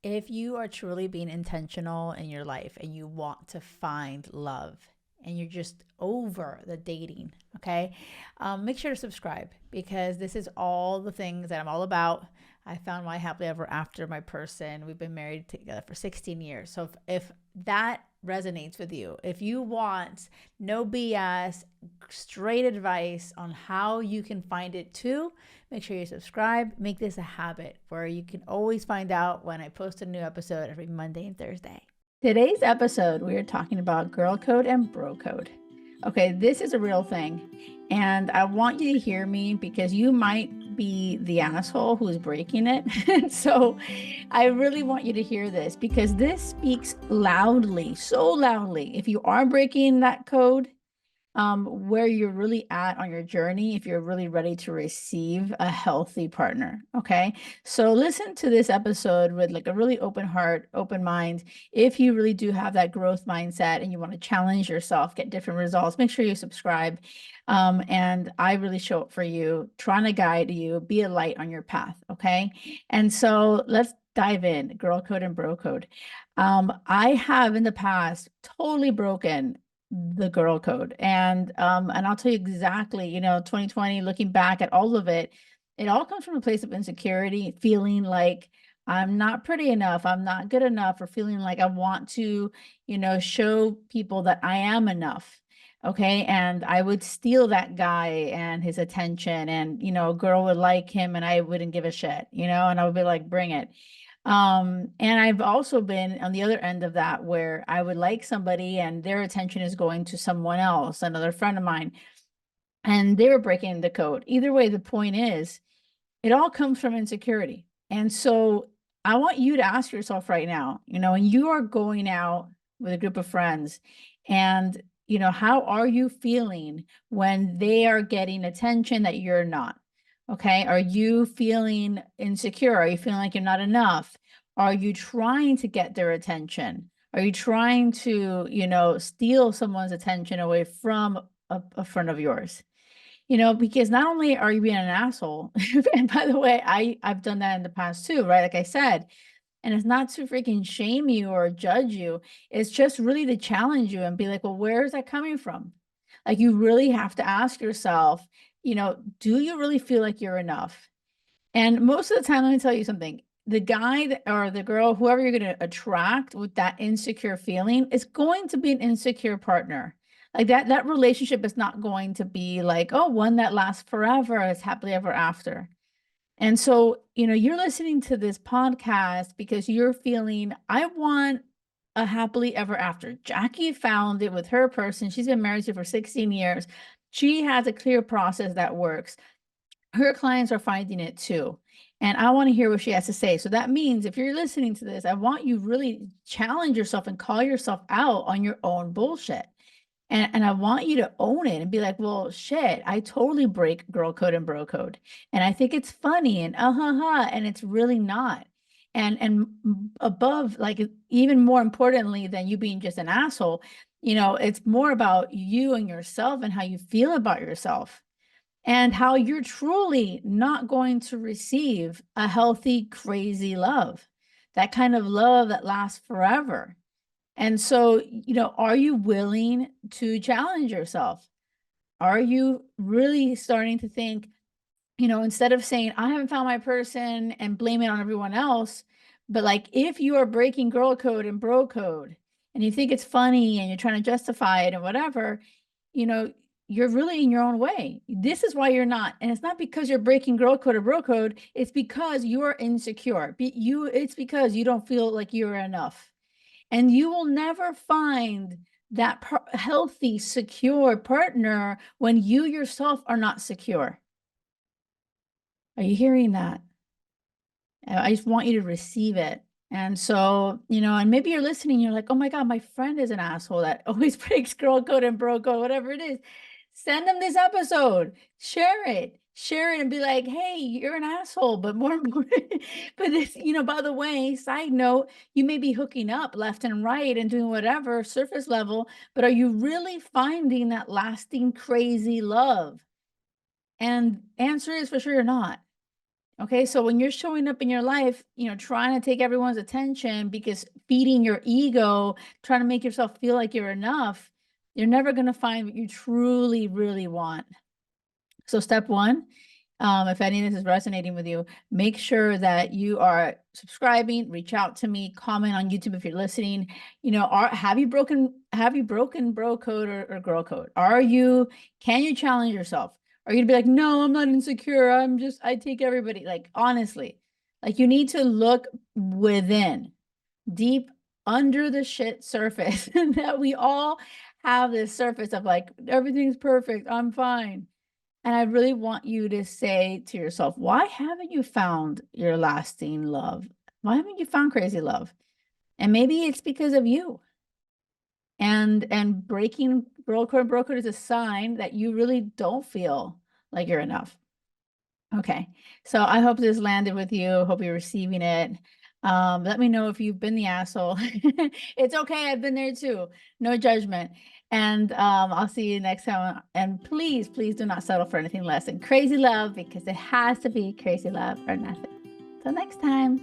If you are truly being intentional in your life and you want to find love and you're just over the dating, okay, make sure to subscribe because this is all the things that I'm all about. I found my happily ever after my person. We've been married together for 16 years. So if that resonates with you, if you want no BS, straight advice on how you can find it too, make sure you subscribe. Make this a habit where you can always find out when I post a new episode every Monday and Thursday. Today's episode, we are talking about girl code and bro code. Okay, this is a real thing. And I want you to hear me because you might be the asshole who's breaking it. So I really want you to hear this because this speaks loudly, so loudly. If you are breaking that code, where you're really at on your journey, if you're really ready to receive a healthy partner. Okay. So listen to this episode with like a really open heart, open mind. If you really do have that growth mindset and you want to challenge yourself, get different results, make sure you subscribe. And I really show up for you, trying to guide you, be a light on your path. Okay. And so let's dive in, girl code and bro code. I have in the past totally broken the girl code. And I'll tell you exactly, 2020, looking back at all of it, it all comes from a place of insecurity, feeling like I'm not pretty enough, I'm not good enough, or feeling like I want to, show people that I am enough. Okay. And I would steal that guy and his attention, and a girl would like him and I wouldn't give a shit, and I would be like, bring it. And I've also been on the other end of that where I would like somebody and their attention is going to someone else, another friend of mine, and they were breaking the code. Either way, the point is, it all comes from insecurity. And so I want you to ask yourself right now, when you are going out with a group of friends and how are you feeling when they are getting attention that you're not? Okay. Are you feeling insecure? Are you feeling like you're not enough? Are you trying to get their attention? Are you trying to, steal someone's attention away from a friend of yours? Because not only are you being an asshole, and by the way, I've done that in the past too, right? Like I said, and it's not to freaking shame you or judge you. It's just really to challenge you and be like, well, where is that coming from? Like you really have to ask yourself, do you really feel like you're enough? And most of the time, let me tell you something. The guy or the girl, whoever you're going to attract with that insecure feeling is going to be an insecure partner. Like that relationship is not going to be like, oh, one that lasts forever, it's happily ever after. And so, you're listening to this podcast because you're feeling, I want a happily ever after. Jackie found it with her person. She's been married to for 16 years. She has a clear process that works. Her clients are finding it too. And I want to hear what she has to say. So that means if you're listening to this, I want you really challenge yourself and call yourself out on your own bullshit. And I want you to own it and be like, well, shit, I totally break girl code and bro code. And I think it's funny and and it's really not. And above, like even more importantly than you being just an asshole, it's more about you and yourself and how you feel about yourself and how you're truly not going to receive a healthy, crazy love, that kind of love that lasts forever. And so, are you willing to challenge yourself? Are you really starting to think, instead of saying, I haven't found my person and blame it on everyone else, but like if you are breaking girl code and bro code and you think it's funny and you're trying to justify it and whatever, you know, you're really in your own way. This is why you're not. And it's not because you're breaking girl code or bro code. It's because you're insecure. It's because you don't feel like you're enough. And you will never find that healthy, secure partner when you yourself are not secure. Are you hearing that? I just want you to receive it. And so, and maybe you're listening, you're like, oh my God, my friend is an asshole that always breaks girl code and bro code, whatever it is. Send them this episode, share it and be like, hey, you're an asshole. But more important, but this, by the way, side note, you may be hooking up left and right and doing whatever surface level, but are you really finding that lasting crazy love? And answer is for sure you're not. Okay, so when you're showing up in your life, you know, trying to take everyone's attention because feeding your ego, trying to make yourself feel like you're enough, you're never going to find what you truly, really want. So step one, if any of this is resonating with you, make sure that you are subscribing, reach out to me, comment on YouTube if you're listening. You know, have you broken bro code or girl code? Can you challenge yourself? Are you gonna be like, no, I'm not insecure. I take everybody. Like, honestly, like you need to look within, deep under the shit surface that we all have this surface of like, everything's perfect. I'm fine. And I really want you to say to yourself, why haven't you found your lasting love? Why haven't you found crazy love? And maybe it's because of you. And breaking broker is a sign that you really don't feel like you're enough. Okay. So I hope this landed with you. Hope you're receiving it. Let me know if you've been the asshole. It's okay. I've been there too. No judgment. And I'll see you next time. And please, please do not settle for anything less than crazy love, because it has to be crazy love or nothing. Till next time.